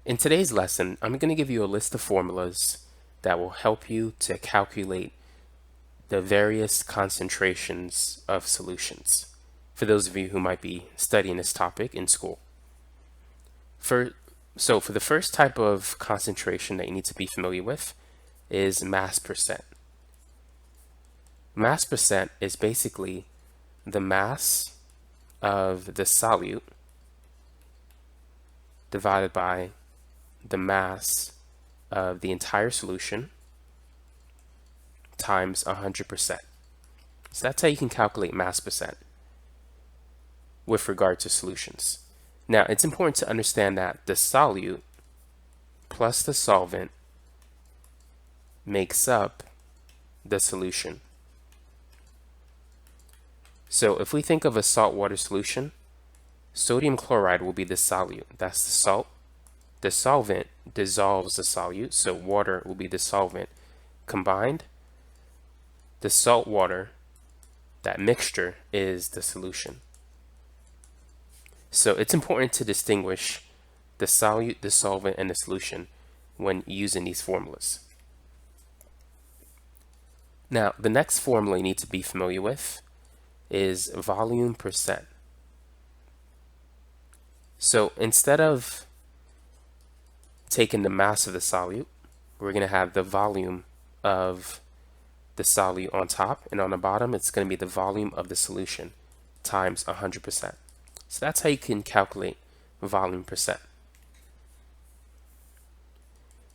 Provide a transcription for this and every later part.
In today's lesson, I'm going to give you a list of formulas that will help you to calculate the various concentrations of solutions for those of you who might be studying this topic in school. For the first type of concentration that you need to be familiar with is mass percent. Mass percent is basically the mass of the solute divided by the mass of the entire solution times 100%. So that's how you can calculate mass percent with regard to solutions. Now, it's important to understand that the solute plus the solvent makes up the solution. So if we think of a saltwater solution, sodium chloride will be the solute. That's the salt. The solvent dissolves the solute, so water will be the solvent. Combined, the salt water, that mixture, is the solution. So it's important to distinguish the solute, the solvent, and the solution when using these formulas. Now, the next formula you need to be familiar with is volume percent. So instead of taking the mass of the solute, we're going to have the volume of the solute on top, and on the bottom it's going to be the volume of the solution times 100%. So that's how you can calculate volume percent.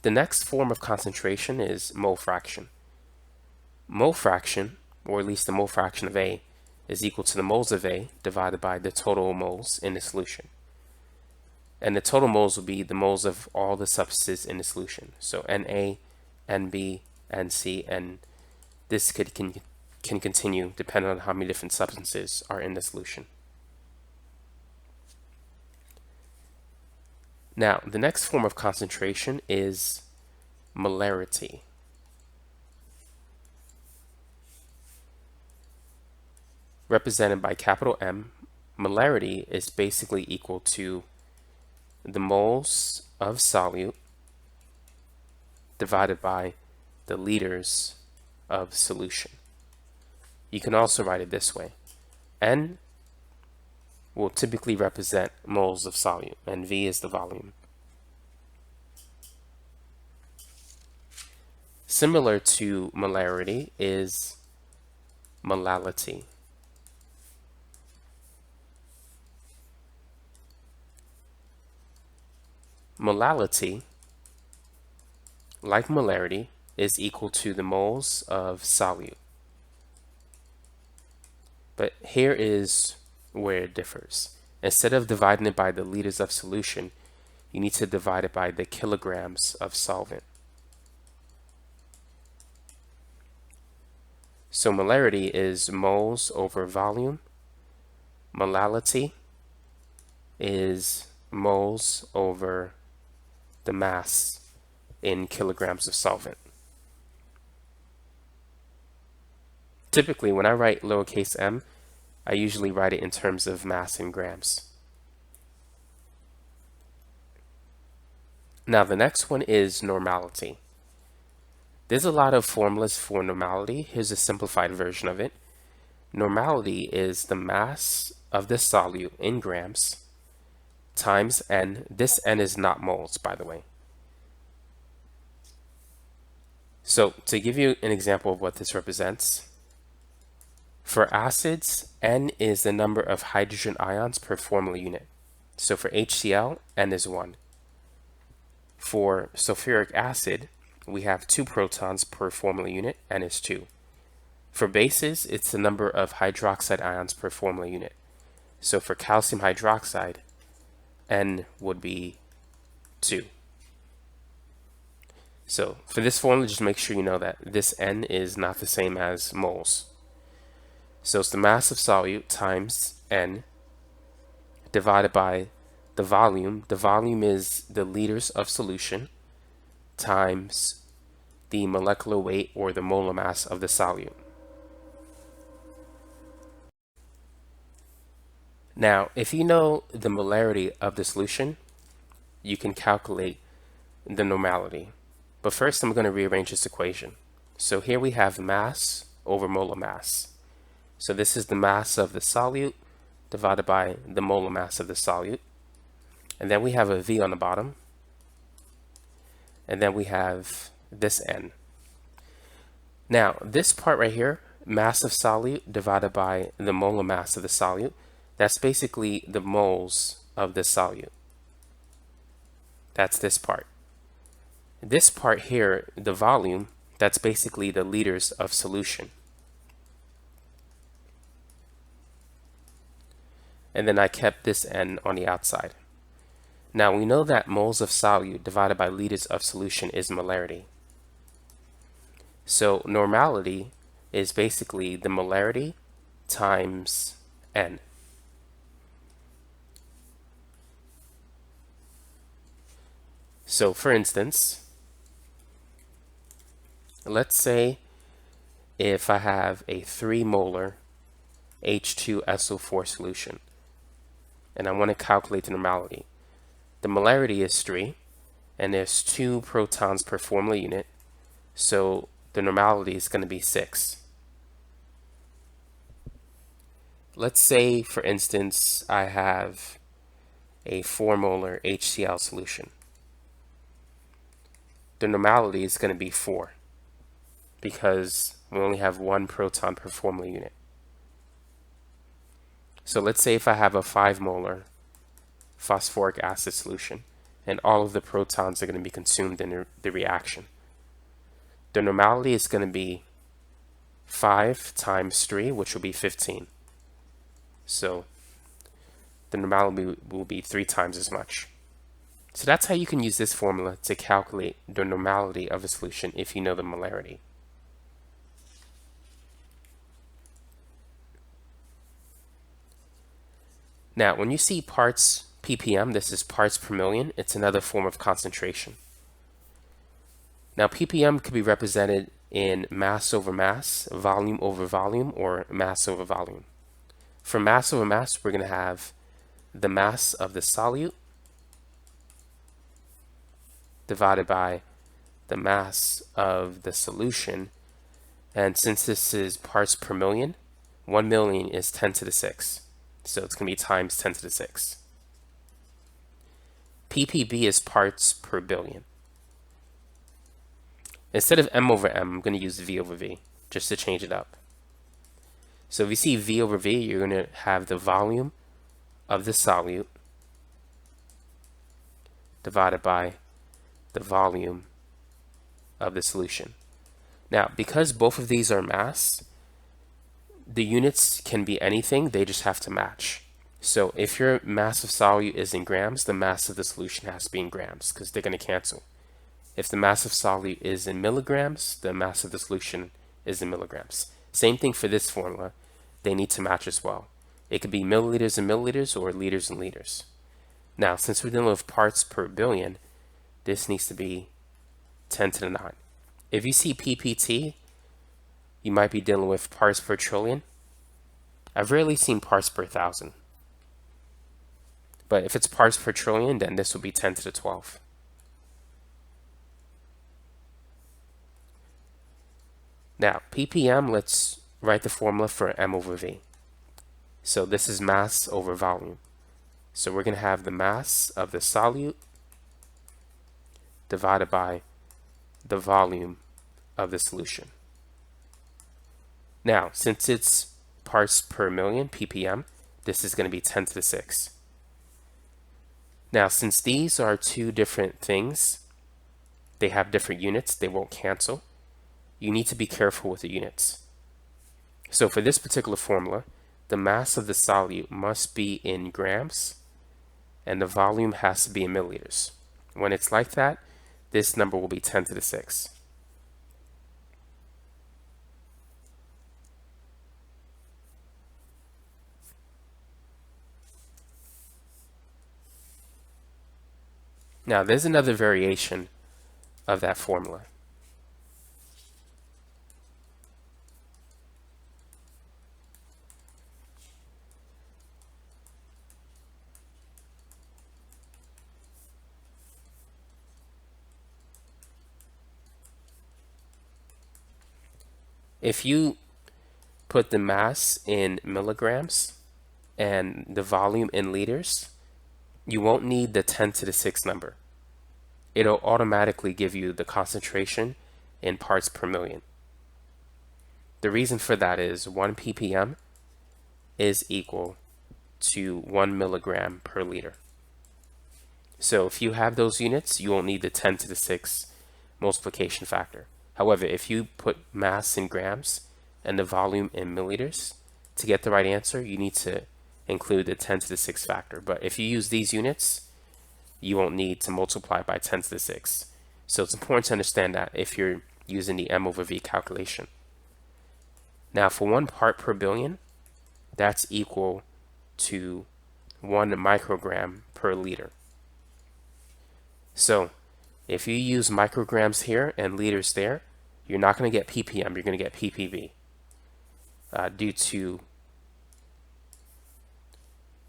The next form of concentration is mole fraction. Mole fraction, or at least the mole fraction of A, is equal to the moles of A divided by the total moles in the solution. And the total moles will be the moles of all the substances in the solution. So Na, Nb, Nc, and this can continue depending on how many different substances are in the solution. Now, the next form of concentration is molarity. Represented by capital M, molarity is basically equal to the moles of solute divided by the liters of solution. You can also write it this way. N will typically represent moles of solute, and V is the volume. Similar to molarity is molality. Molality, like molarity, is equal to the moles of solute. But here is where it differs. Instead of dividing it by the liters of solution, you need to divide it by the kilograms of solvent. So molarity is moles over volume. Molality is moles over the mass in kilograms of solvent. Typically, when I write lowercase m, I usually write it in terms of mass in grams. Now, the next one is normality. There's a lot of formulas for normality. Here's a simplified version of it. Normality is the mass of the solute in grams times N. This N is not moles, by the way. So to give you an example of what this represents, for acids, N is the number of hydrogen ions per formula unit. So for HCl, N is 1. For sulfuric acid, we have 2 protons per formula unit, N is 2. For bases, it's the number of hydroxide ions per formula unit. So for calcium hydroxide, N would be 2. So for this formula, just make sure you know that this N is not the same as moles. So it's the mass of solute times N divided by the volume. The volume is the liters of solution times the molecular weight, or the molar mass, of the solute. Now, if you know the molarity of the solution, you can calculate the normality. But first, I'm going to rearrange this equation. So here we have mass over molar mass. So this is the mass of the solute divided by the molar mass of the solute. And then we have a V on the bottom. And then we have this N. Now, this part right here, mass of solute divided by the molar mass of the solute, that's basically the moles of the solute. That's this part. This part here, the volume, that's basically the liters of solution. And then I kept this N on the outside. Now we know that moles of solute divided by liters of solution is molarity. So normality is basically the molarity times N. So for instance, let's say if I have a 3 molar H2SO4 solution and I want to calculate the normality. The molarity is 3 and there's 2 protons per formula unit, so the normality is going to be 6. Let's say, for instance, I have a 4 molar HCl solution. The normality is going to be 4 because we only have 1 proton per formula unit. So let's say if I have a 5 molar phosphoric acid solution and all of the protons are going to be consumed in the reaction. The normality is going to be 5 times 3, which will be 15. So the normality will be 3 times as much. So that's how you can use this formula to calculate the normality of a solution if you know the molarity. Now, when you see parts PPM, this is parts per million. It's another form of concentration. Now, PPM could be represented in mass over mass, volume over volume, or mass over volume. For mass over mass, we're going to have the mass of the solute divided by the mass of the solution. And since this is parts per million, 1 million is 10 to the 6. So it's going to be times 10 to the 6. PPB is parts per billion. Instead of M over M, I'm going to use V over V just to change it up. So if you see V over V, you're going to have the volume of the solute divided by the volume of the solution. Now, because both of these are mass, the units can be anything, they just have to match. So if your mass of solute is in grams, the mass of the solution has to be in grams because they're going to cancel. If the mass of solute is in milligrams, the mass of the solution is in milligrams. Same thing for this formula. They need to match as well. It could be milliliters and milliliters or liters and liters. Now, since we're dealing with parts per billion, this needs to be 10 to the 9. If you see PPT, you might be dealing with parts per trillion. I've rarely seen parts per thousand. But if it's parts per trillion, then this will be 10 to the 12. Now, PPM, let's write the formula for M over V. So this is mass over volume. So we're going to have the mass of the solute divided by the volume of the solution. Now, since it's parts per million, PPM, this is going to be 10 to the 6. Now, since these are two different things, they have different units, they won't cancel. You need to be careful with the units. So for this particular formula, the mass of the solute must be in grams and the volume has to be in milliliters. When it's like that, this number will be 10 to the 6. Now, there's another variation of that formula. If you put the mass in milligrams and the volume in liters, you won't need the 10 to the 6 number. It'll automatically give you the concentration in parts per million. The reason for that is 1 ppm is equal to 1 milligram per liter. So if you have those units, you won't need the 10 to the 6 multiplication factor. However, if you put mass in grams and the volume in milliliters, to get the right answer, you need to include the 10 to the 6 factor. But if you use these units, you won't need to multiply by 10 to the 6. So it's important to understand that if you're using the M over V calculation. Now for 1 part per billion, that's equal to 1 microgram per liter. So if you use micrograms here and liters there, you're not going to get ppm, you're going to get ppb due to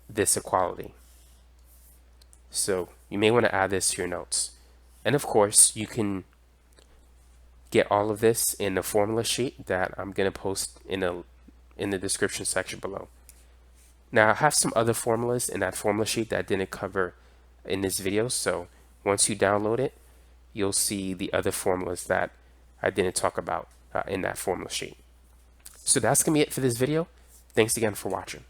this equality. So you may want to add this to your notes. And of course, you can get all of this in the formula sheet that I'm going to post in the description section below. Now I have some other formulas in that formula sheet that I didn't cover in this video, so once you download it, you'll see the other formulas that I didn't talk about in that formula sheet. So that's going to be it for this video. Thanks again for watching.